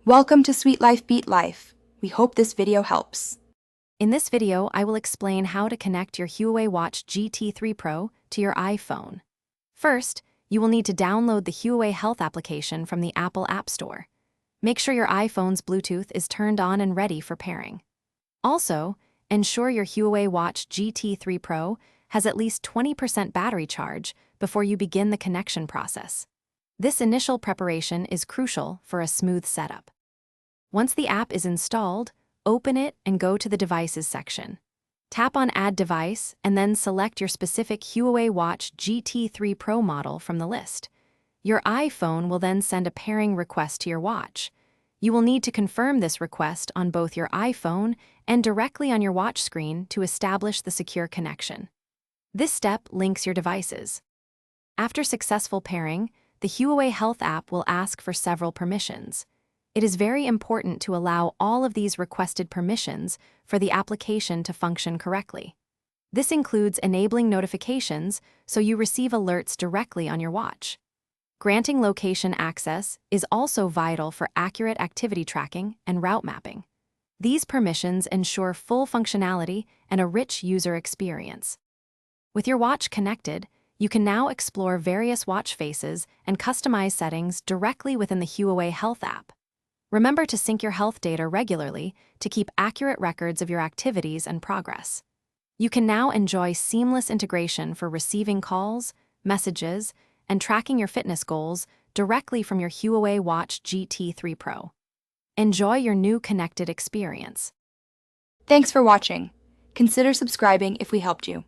Welcome to Sweet Life Beat Life. We hope this video helps. In this video, I will explain how to connect your Huawei Watch GT3 Pro to your iPhone. First, you will need to download the Huawei Health application from the Apple App Store. Make sure your iPhone's Bluetooth is turned on and ready for pairing. Also, ensure your Huawei Watch GT3 Pro has at least 20% battery charge before you begin the connection process. This initial preparation is crucial for a smooth setup. Once the app is installed, open it and go to the Devices section. Tap on Add Device and then select your specific Huawei Watch GT3 Pro model from the list. Your iPhone will then send a pairing request to your watch. You will need to confirm this request on both your iPhone and directly on your watch screen to establish the secure connection. This step links your devices. After successful pairing, the Huawei Health app will ask for several permissions. It is very important to allow all of these requested permissions for the application to function correctly. This includes enabling notifications so you receive alerts directly on your watch. Granting location access is also vital for accurate activity tracking and route mapping. These permissions ensure full functionality and a rich user experience. With your watch connected, you can now explore various watch faces and customize settings directly within the Huawei Health app. Remember to sync your health data regularly to keep accurate records of your activities and progress. You can now enjoy seamless integration for receiving calls, messages, and tracking your fitness goals directly from your Huawei Watch GT3 Pro. Enjoy your new connected experience. Thanks for watching. Consider subscribing if we helped you.